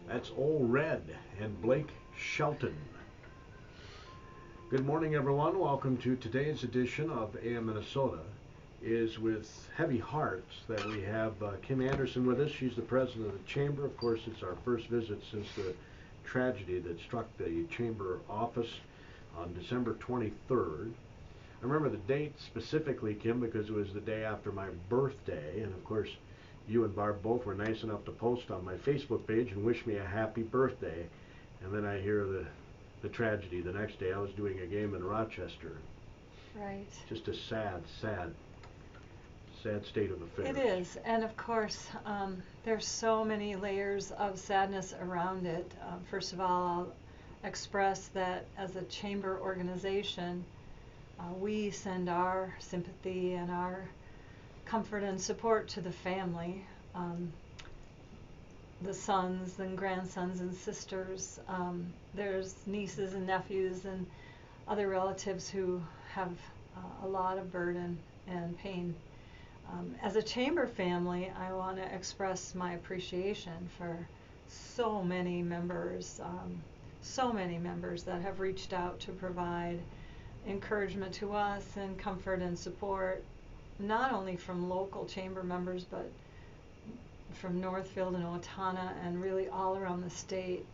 That's Old Red and Blake Shelton. Good morning, everyone. Welcome to today's edition of AM Minnesota. It is with heavy hearts that we have Kymn Anderson with us. She's the president of the Chamber. Of course, it's our first visit since the tragedy that struck the Chamber office on December 23rd. I remember the date specifically, Kym, because it was the day after my birthday, and of course you and Barb both were nice enough to post on my Facebook page and wish me a happy birthday. And then I hear the tragedy the next day. I was doing a game in Rochester. Right. Just a sad state of affairs. It is, and of course there's so many layers of sadness around it. First of all, I'll express that as a chamber organization, we send our sympathy and our comfort and support to the family, the sons and grandsons and sisters. There's nieces and nephews and other relatives who have a lot of burden and pain. As a chamber family, I want to express my appreciation for so many members that have reached out to provide encouragement to us and comfort and support, not only from local chamber members, but from Northfield and Owatonna and really all around the state.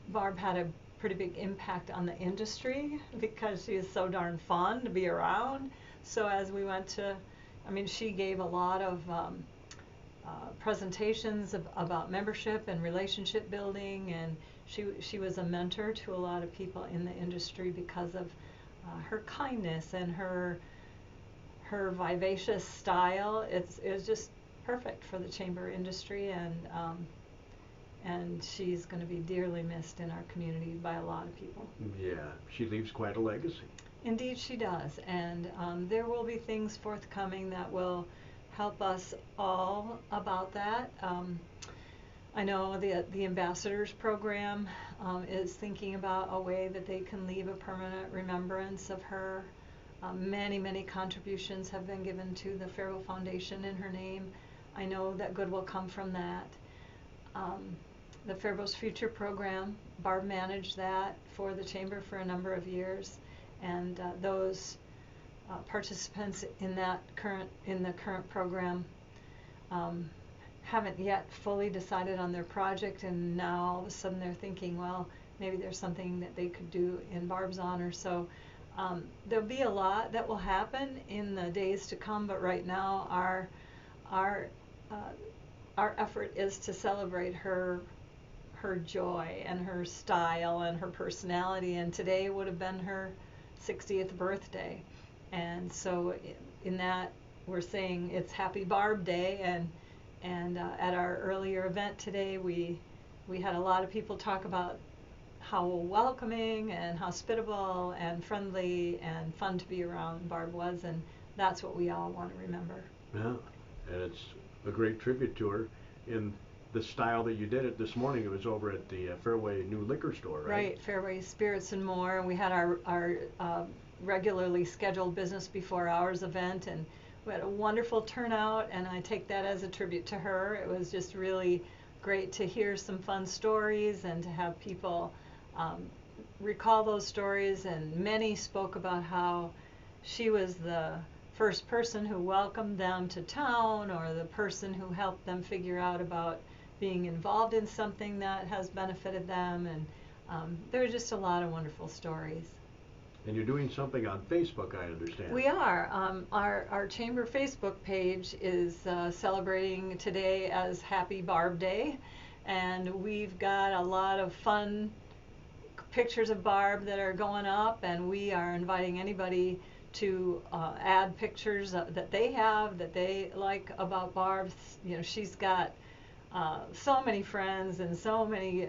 Barb had a pretty big impact on the industry because she is so darn fun to be around. So as we went to, she gave a lot of presentations about membership and relationship building, and she was a mentor to a lot of people in the industry because of her kindness and her vivacious style. It was just perfect for the chamber industry, and she's going to be dearly missed in our community by a lot of people. Yeah, she leaves quite a legacy. Indeed she does, and there will be things forthcoming that will help us all about that. I know the Ambassadors Program is thinking about a way that they can leave a permanent remembrance of her. Many contributions have been given to the Faribault Foundation in her name. I know that good will come from that. The Faribault's Future Program, Barb managed that for the Chamber for a number of years, and those participants in the current program haven't yet fully decided on their project, and now all of a sudden they're thinking, well, maybe there's something that they could do in Barb's honor. So there'll be a lot that will happen in the days to come, but right now our effort is to celebrate her joy and her style and her personality, and today would have been her 60th birthday, and so in that we're saying it's Happy Barb Day, and at our earlier event today we had a lot of people talk about how welcoming and hospitable and friendly and fun to be around Barb was, and that's what we all want to remember. Yeah, and it's a great tribute to her in the style that you did it this morning. It was over at the Fairway New Liquor Store, right? Right, Fairway Spirits and More, and we had our regularly scheduled business before hours event, and we had a wonderful turnout, and I take that as a tribute to her. It was just really great to hear some fun stories and to have people recall those stories, and many spoke about how she was the first person who welcomed them to town, or the person who helped them figure out about being involved in something that has benefited them, and there are just a lot of wonderful stories. And you're doing something on Facebook, I understand. We are. Our chamber Facebook page is celebrating today as Happy Barb Day, and we've got a lot of fun pictures of Barb that are going up, and we are inviting anybody to add pictures that they have that they like about Barb. She's got so many friends and so many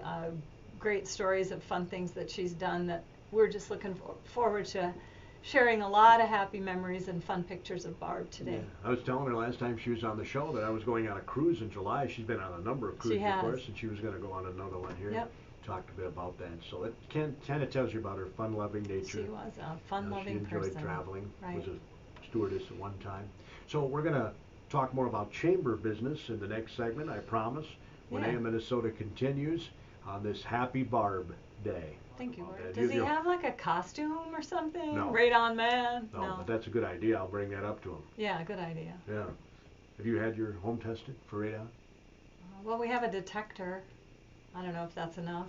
great stories of fun things that she's done that we're just looking forward to sharing a lot of happy memories and fun pictures of Barb today. Yeah. I was telling her last time she was on the show that I was going on a cruise in July. She's been on a number of cruises, of course, and she was going to go on another one here. Yep. Talked a bit about that. So it kind of tells you about her fun-loving nature. She was a fun-loving person. She enjoyed traveling. Right. Was a stewardess at one time. So we're going to talk more about chamber business in the next segment, I promise. when Yeah. AM Minnesota continues on this Happy Barb Day. Thank you, Uh, Lord. that Does he you- have like a costume or something? No. Radon Man? No, but that's a good idea. I'll bring that up to him. Yeah, good idea. Yeah. Have you had your home tested for radon? Well, we have a detector. I don't know if that's enough.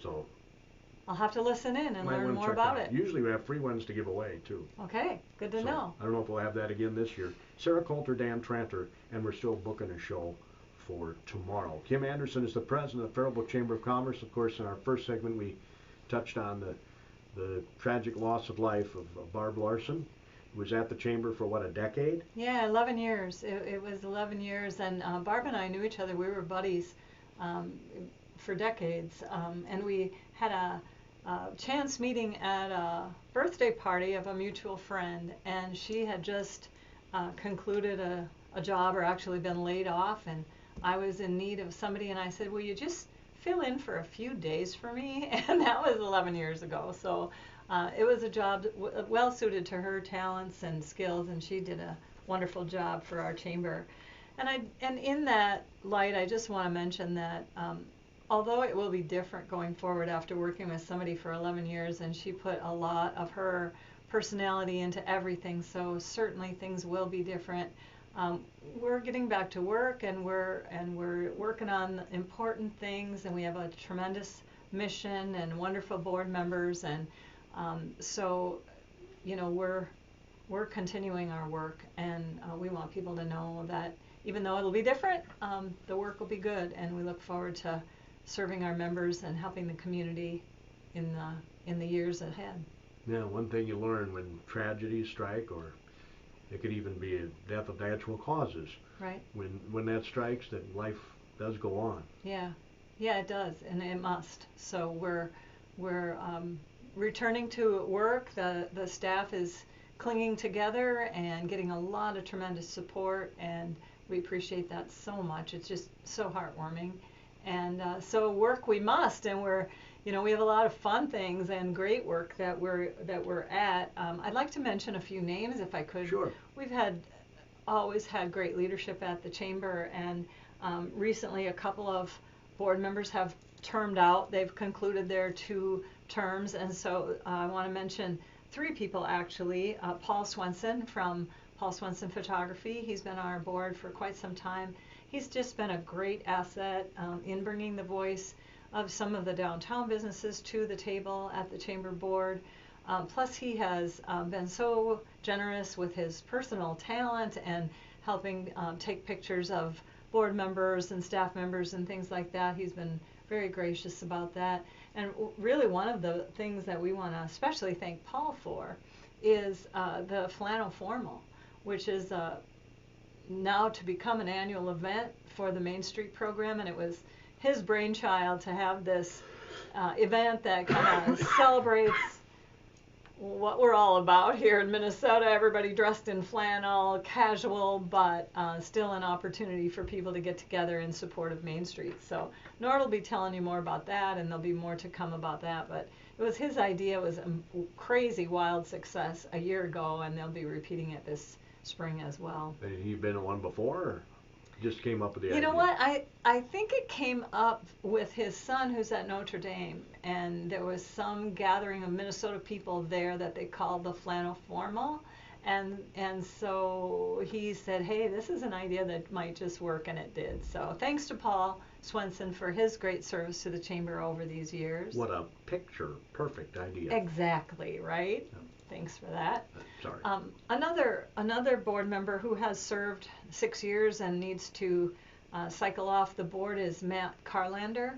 So I'll have to listen in and might learn want to more check about out. it. Usually we have free ones to give away too. Okay, good to So, know. I don't know if we'll have that again this year. Sarah Coulter, Dan Tranter, and we're still booking a show for tomorrow. Kymn Anderson is the president of the Faribault Chamber of Commerce. Of course, in our first segment, we touched on the tragic loss of life of Barb Larson, who was at the chamber for what, a decade? Yeah, 11 years. It was 11 years, and Barb and I knew each other. We were buddies for decades, and we had a chance meeting at a birthday party of a mutual friend, and she had just concluded a job, or actually been laid off, and I was in need of somebody, and I said, will you just fill in for a few days for me? And that was 11 years ago. So it was a job well suited to her talents and skills, and she did a wonderful job for our chamber. And in that light, I just want to mention that although it will be different going forward after working with somebody for 11 years, and she put a lot of her personality into everything, so certainly things will be different. We're getting back to work, and we're working on important things, and we have a tremendous mission and wonderful board members, and so we're continuing our work, and we want people to know that even though it'll be different, the work will be good, and we look forward to serving our members and helping the community in the years ahead. Yeah, one thing you learn when tragedies strike, or it could even be a death of natural causes. Right. When that strikes, that life does go on. Yeah, it does, and it must. So we're returning to work. The staff is clinging together and getting a lot of tremendous support, and we appreciate that so much. It's just so heartwarming. And so work we must, and we have a lot of fun things and great work that we're at. I'd like to mention a few names if I could. Sure. We've always had great leadership at the chamber, and recently a couple of board members have termed out. They've concluded their 2 terms, and so I want to mention 3 people actually. Paul Swenson from Paul Swenson Photography. He's been on our board for quite some time. He's just been a great asset in bringing the voice of some of the downtown businesses to the table at the chamber board. Plus he has been so generous with his personal talent and helping take pictures of board members and staff members and things like that. He's been very gracious about that. And really one of the things that we want to especially thank Paul for is the flannel formal, which is now to become an annual event for the Main Street program, and it was his brainchild to have this event that kind of celebrates what we're all about here in Minnesota. Everybody dressed in flannel, casual, but still an opportunity for people to get together in support of Main Street. So Nord will be telling you more about that, and there'll be more to come about that, but it was his idea. It was a crazy wild success a year ago, and they'll be repeating it this spring as well. Had he been on one before, or just came up with the idea? You know what? I think it came up with his son, who's at Notre Dame, and there was some gathering of Minnesota people there that they called the flannel formal, and so he said, hey, this is an idea that might just work, and it did. So thanks to Paul Swenson for his great service to the chamber over these years. What a picture perfect idea. Exactly, right? Yeah. Thanks for that. Sorry. Another board member who has served 6 years and needs to cycle off the board is Matt Carlander,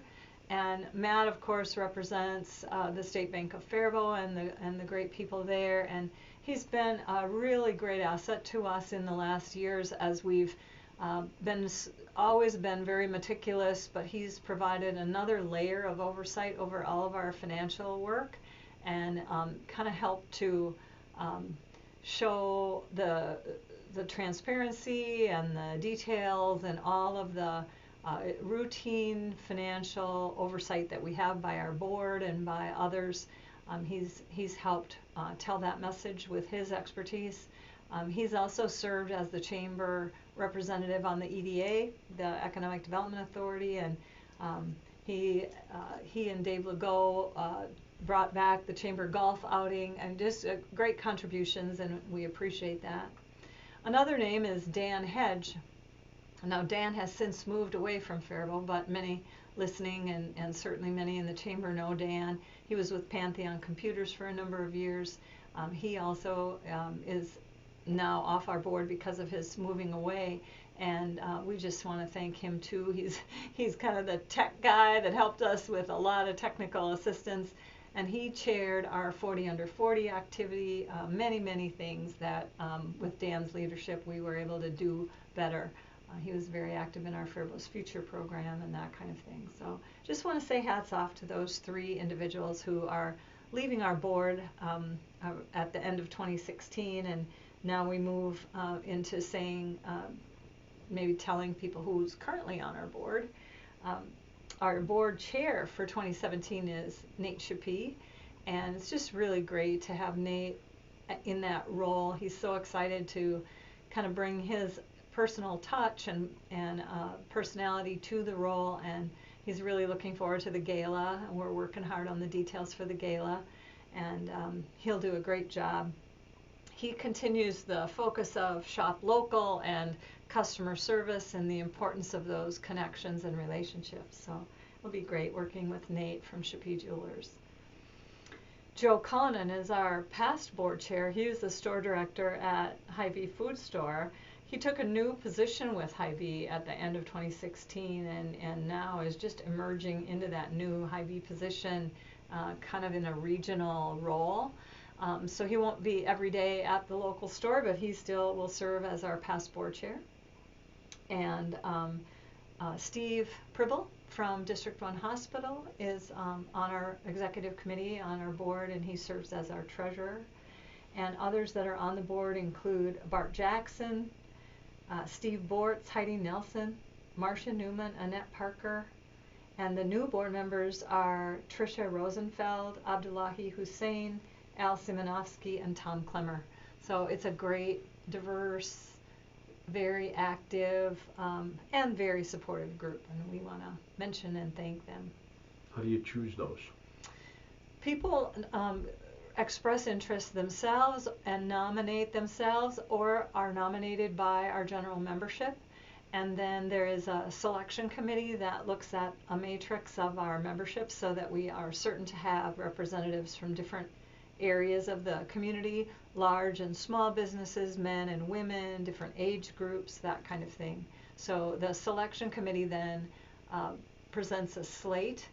and Matt, of course, represents the State Bank of Faribault and the great people there, and he's been a really great asset to us in the last years as we've always been very meticulous, but he's provided another layer of oversight over all of our financial work, and kind of help to show the transparency and the details and all of the routine financial oversight that we have by our board and by others. He's helped tell that message with his expertise. He's also served as the chamber representative on the EDA, the Economic Development Authority, and he and Dave Legault brought back the chamber golf outing, and just great contributions, and we appreciate that. Another name is Dan Hedge. Now Dan has since moved away from Faribault, but many listening and certainly many in the chamber know Dan. He was with Pantheon Computers for a number of years. He also is now off our board because of his moving away, and we just want to thank him too. He's kind of the tech guy that helped us with a lot of technical assistance, and he chaired our 40 Under 40 activity, many things that with Dan's leadership we were able to do better. He was very active in our Faribault's Future program and that kind of thing. So just want to say hats off to those three individuals who are leaving our board at the end of 2016, and now we move into saying, maybe telling people who's currently on our board. Our board chair for 2017 is Nate Chappie, and it's just really great to have Nate in that role. He's so excited to kind of bring his personal touch and personality to the role, and he's really looking forward to the gala, and we're working hard on the details for the gala, and he'll do a great job. He continues the focus of shop local and customer service and the importance of those connections and relationships, so it'll be great working with Nate from Chappie Jewelers. Joe Cullinan is our past board chair. He was the store director at Hy-Vee Food Store. He took a new position with Hy-Vee at the end of 2016, and now is just emerging into that new Hy-Vee position, kind of in a regional role. So he won't be every day at the local store, but he still will serve as our past board chair. And Steve Pribble from District 1 Hospital is on our executive committee, on our board, and he serves as our treasurer. And others that are on the board include Bart Jackson, Steve Bortz, Heidi Nelson, Marcia Newman, Annette Parker, and the new board members are Tricia Rosenfeld, Abdullahi Hussein, Al Simonovsky, and Tom Klemmer. So it's a great, diverse, very active, and very supportive group, and we want to mention and thank them. How do you choose those? People express interest themselves and nominate themselves, or are nominated by our general membership, and then there is a selection committee that looks at a matrix of our membership so that we are certain to have representatives from different areas of the community, large and small businesses, men and women, different age groups, that kind of thing. So the selection committee then presents a slate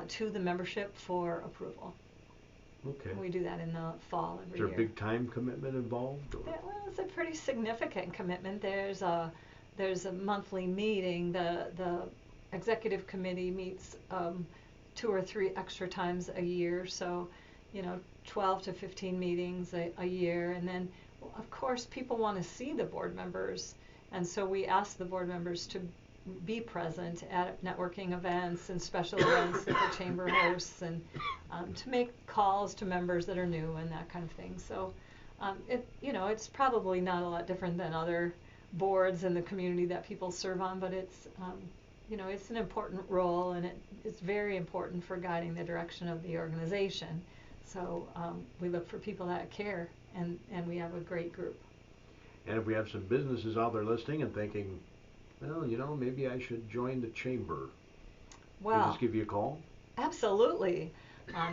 to the membership for approval. Okay. We do that in the fall every year. Is there a big time commitment involved? Or? Well, it's a pretty significant commitment. There's a monthly meeting. The executive committee meets 2 or 3 extra times a year, so 12 to 15 meetings a year. And then, of course, people want to see the board members, and so we ask the board members to be present at networking events and special events that the chamber hosts, and to make calls to members that are new and that kind of thing. So it's probably not a lot different than other boards in the community that people serve on, but it's it's an important role, and it's very important for guiding the direction of the organization. So we look for people that care, and we have a great group. And if we have some businesses out there listening and thinking, well, maybe I should join the chamber, well, can we just give you a call? Absolutely.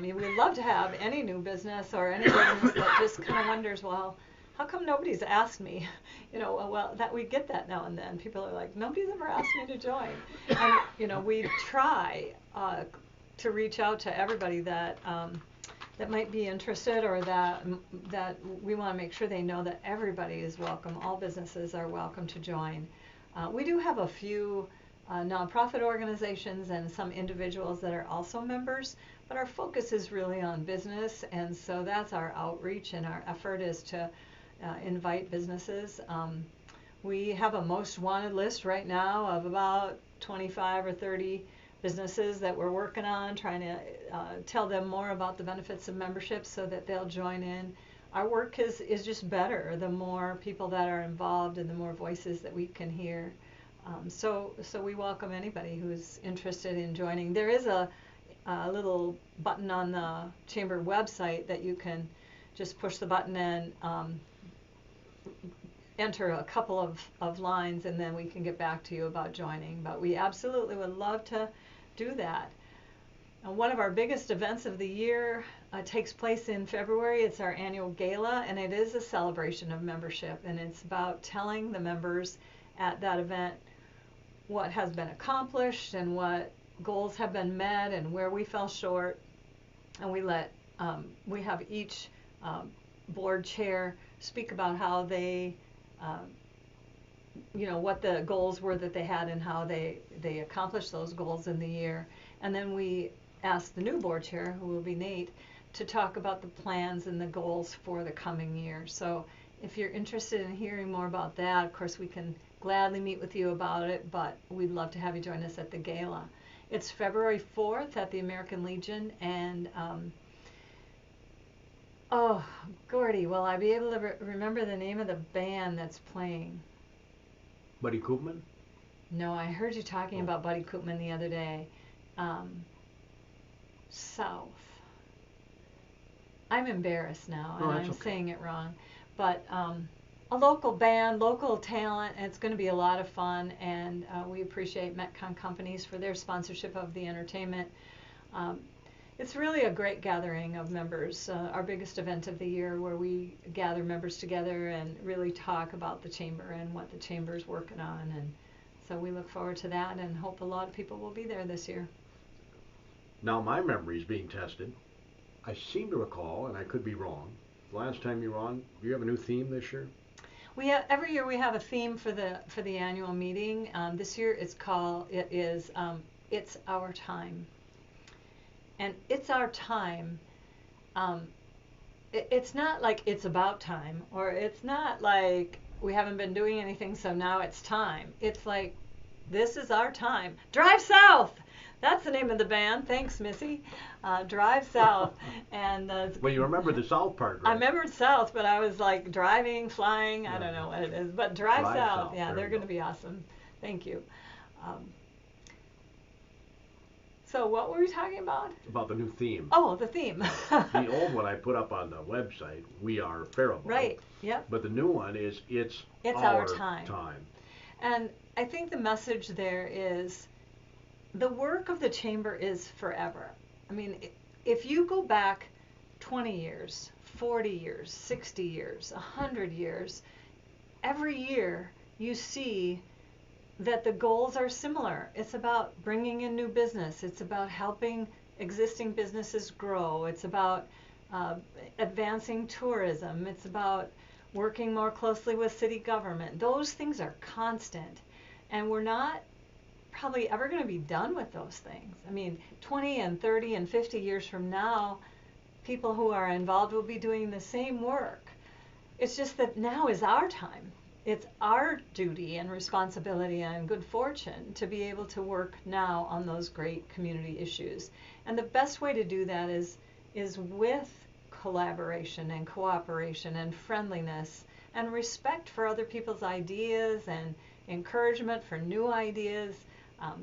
We'd love to have any new business or any business that just kind of wonders, well, how come nobody's asked me? Well, that we get that now and then. People are like, nobody's ever asked me to join. And we try to reach out to everybody that might be interested, or that we want to make sure they know that everybody is welcome. All businesses are welcome to join. We do have a few nonprofit organizations and some individuals that are also members, but our focus is really on business, and so that's our outreach, and our effort is to invite businesses. We have a most wanted list right now of about 25 or 30 businesses that we're working on, trying to tell them more about the benefits of membership so that they'll join in. our work is just better the more people that are involved and the more voices that we can hear. So we welcome anybody who's interested in joining. There is a little button on the Chamber website that you can just push the button and enter a couple of lines, and then we can get back to you about joining. But we absolutely would love to do that. One of our biggest events of the year takes place in February. It's our annual gala, and it is a celebration of membership, and it's about telling the members at that event what has been accomplished and what goals have been met and where we fell short. And we have each board chair speak about how they what the goals were that they had and how they accomplished those goals in the year. And then we ask the new board chair, who will be Nate, to talk about the plans and the goals for the coming year. So if you're interested in hearing more about that, of course we can gladly meet with you about it, but we'd love to have you join us at the gala. It's February 4th at the American Legion, and oh, Gordy, will I be able to remember the name of the band that's playing? Buddy Koopman? No, I heard you talking about Buddy Koopman the other day. South. I'm embarrassed now, and I'm saying it wrong. But a local band, local talent, and it's going to be a lot of fun, and we appreciate Metcon Companies for their sponsorship of the entertainment. It's really a great gathering of members, our biggest event of the year, where we gather members together and really talk about the Chamber and what the Chamber is working on. And so we look forward to that and hope a lot of people will be there this year. Now my memory is being tested. I seem to recall, and I could be wrong, last time you were on, do you have a new theme this year? Every year we have a theme for the annual meeting. This year it's Our Time. And it's our time. It's not like it's about time, or it's not like we haven't been doing anything so now it's time. It's like, this is our time. Drive South! That's the name of the band. Thanks, Missy. Drive South. And well, you remember the South part, right? I remembered South, but I was like driving, flying, I don't know what it is. But Drive South. Yeah, they're going to be awesome. Thank you. So what were we talking about? About the new theme. Oh, the theme. The old one I put up on the website, We Are Faribault. Right, yep. But the new one is It's Our Time. And I think the message there is the work of the Chamber is forever. I mean, if you go back 20 years, 40 years, 60 years, 100 years, every year you see that the goals are similar. It's about bringing in new business. It's about helping existing businesses grow. It's about advancing tourism. It's about working more closely with city government. Those things are constant, and we're not probably ever going to be done with those things. I mean, 20 and 30 and 50 years from now, people who are involved will be doing the same work. It's just that now is our time. It's our duty and responsibility and good fortune to be able to work now on those great community issues. And the best way to do that is with collaboration and cooperation and friendliness and respect for other people's ideas and encouragement for new ideas.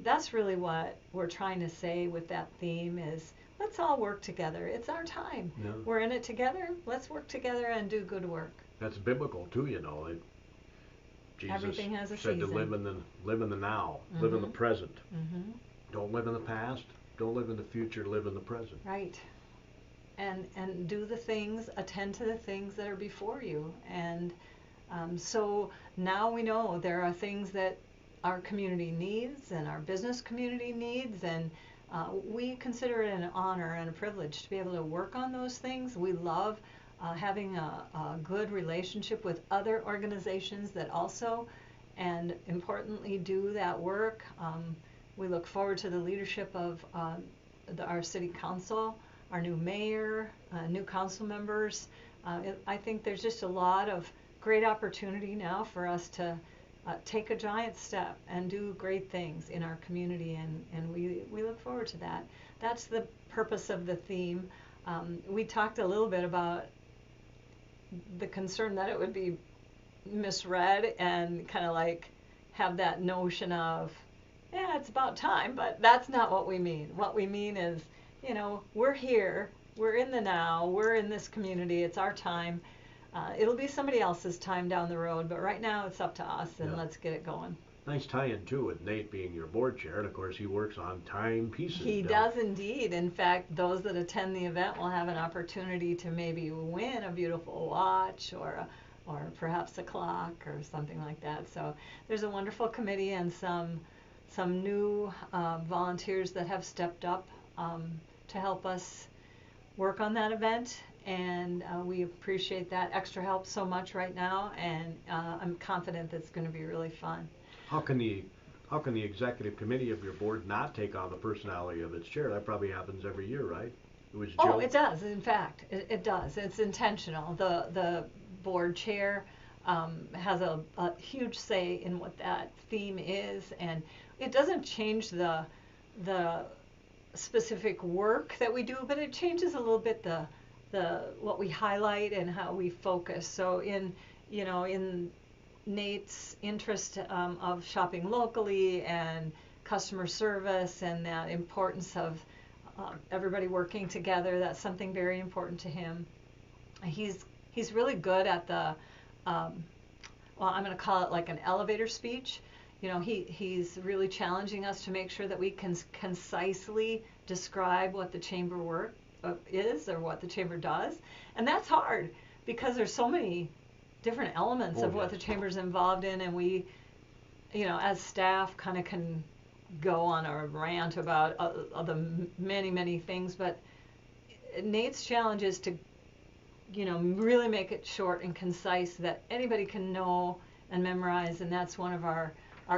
That's really what we're trying to say with that theme is, let's all work together. It's our time. Yeah. We're in it together. Let's work together and do good work. That's biblical too, you know. Jesus Everything has a said season. To live in the now, live in the present. Mm-hmm. Don't live in the past, don't live in the future, live in the present. Right. And do the things, attend to the things that are before you. And so now we know there are things that our community needs and our business community needs, and we consider it an honor and a privilege to be able to work on those things. We love having a good relationship with other organizations that also, and importantly, do that work. We look forward to the leadership of our city council, our new mayor, new council members. I think there's just a lot of great opportunity now for us to take a giant step and do great things in our community, and we look forward to that. That's the purpose of the theme. We talked a little bit about the concern that it would be misread and kind of like have that notion of, yeah, it's about time, but that's not what we mean. What we mean is, you know, we're here, we're in the now, we're in this community, it's our time. It'll be somebody else's time down the road, but right now it's up to us, and Yeah. let's get it going. Nice tie-in too with Nate being your board chair, and of course he works on timepieces. He does indeed. In fact, those that attend the event will have an opportunity to maybe win a beautiful watch or perhaps a clock or something like that. So there's a wonderful committee and some new volunteers that have stepped up to help us work on that event, and we appreciate that extra help so much right now, and I'm confident that it's going to be really fun. How can the executive committee of your board not take on the personality of its chair? That probably happens every year, right? It was Joe. Oh, it does. In fact, it does. It's intentional. The board chair has a huge say in what that theme is, and it doesn't change the specific work that we do, but it changes a little bit the what we highlight and how we focus. So in Nate's interest of shopping locally and customer service and that importance of everybody working together, that's something very important to him. He's really good at the well, I'm going to call it like an elevator speech. You know, he's really challenging us to make sure that we can concisely describe what the chamber work is or what the chamber does, and that's hard because there's so many different elements of what the chamber's involved in, and we, as staff, kind of can go on a rant about the many things, but Nate's challenge is to, really make it short and concise that anybody can know and memorize, and that's one of our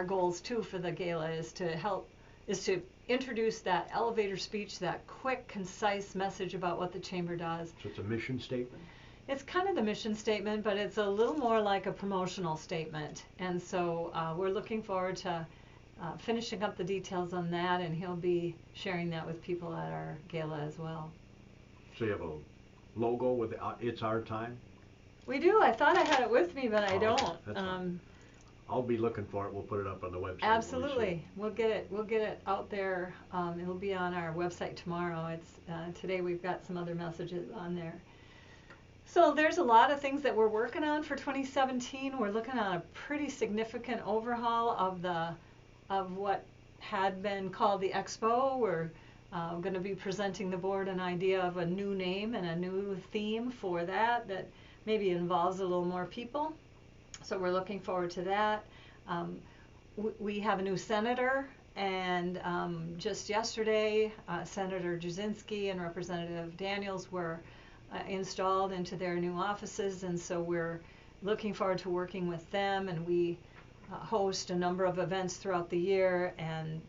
goals too for the gala is to introduce that elevator speech, that quick, concise message about what the chamber does. So it's a mission statement? It's kind of the mission statement, but it's a little more like a promotional statement. And so we're looking forward to finishing up the details on that, and he'll be sharing that with people at our gala as well. So you have a logo with It's Our Time? We do. I thought I had it with me, but I don't. Okay. That's fine. I'll be looking for it. We'll put it up on the website. Absolutely. We'll get it out there. It'll be on our website tomorrow. It's today we've got some other messages on there. So there's a lot of things that we're working on for 2017. We're looking at a pretty significant overhaul of what had been called the Expo. We're going to be presenting the board an idea of a new name and a new theme for that maybe involves a little more people. So we're looking forward to that. We have a new senator, and just yesterday, Senator Jasinski and Representative Daniels were installed into their new offices, and so we're looking forward to working with them, and we host a number of events throughout the year and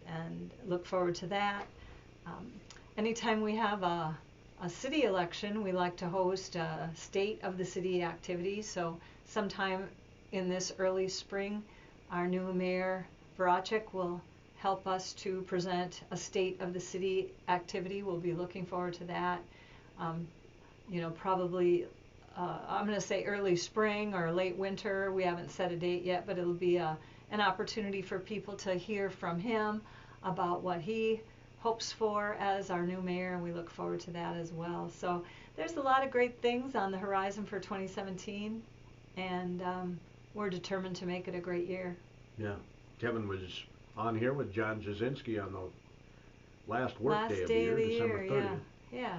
look forward to that. Anytime we have a city election, we like to host a state of the city activity. So sometime in this early spring, our new mayor, Barachik, will help us to present a state of the city activity. We'll be looking forward to that. Probably, I'm going to say early spring or late winter. We haven't set a date yet, but it'll be an opportunity for people to hear from him about what he hopes for as our new mayor, and we look forward to that as well. So there's a lot of great things on the horizon for 2017, and we're determined to make it a great year. Yeah. Kevin was on here with John Jasinski on the last work day of the year, December 30th. Yeah.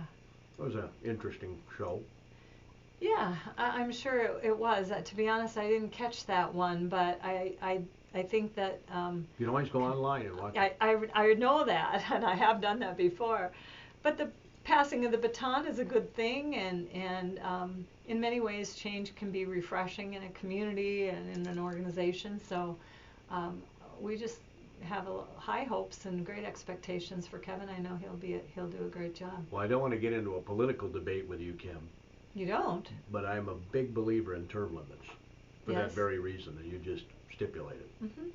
It was an interesting show. Yeah, I'm sure it was. To be honest, I didn't catch that one, but I think that you can always go online and watch it. I know that, and I have done that before. But the passing of the baton is a good thing, and in many ways, change can be refreshing in a community and in an organization. So we just have high hopes and great expectations for Kevin. I know he'll do a great job. Well, I don't want to get into a political debate with you, Kim. You don't? But I'm a big believer in term limits for that Yes. very reason that you just stipulated. Mm-hmm.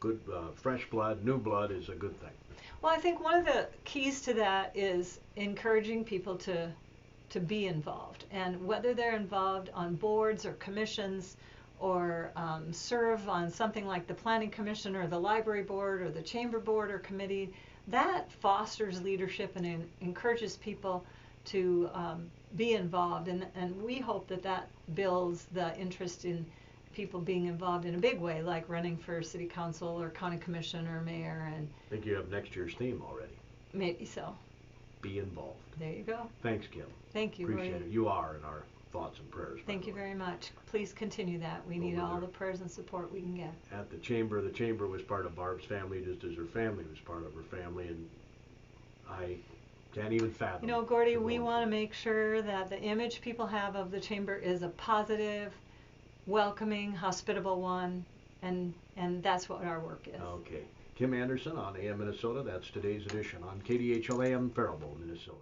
Good, fresh blood, new blood is a good thing. Well, I think one of the keys to that is encouraging people to to be involved. And whether they're involved on boards or commissions or serve on something like the Planning Commission or the Library Board or the Chamber Board or Committee, that fosters leadership and encourages people to be involved. And we hope that that builds the interest in people being involved in a big way, like running for city council or county commission or mayor. And I think you have next year's theme already. maybe so. Be involved. There you go. Thanks, Kim. Thank you. Appreciate Roy. it. You are in our thoughts and prayers. Thank you very much. Please continue that. We need Over all there. the prayers and support we can get. At the chamber was part of Barb's family, just as her family was part of her family, and I can't even fathom. You know, Gordy, what we you're want to going make sure that the image people have of the chamber is a positive, welcoming, hospitable one, and that's what our work is. through. Okay. Kymn Anderson on AM Minnesota. That's today's edition on KDHL AM Faribault, Minnesota.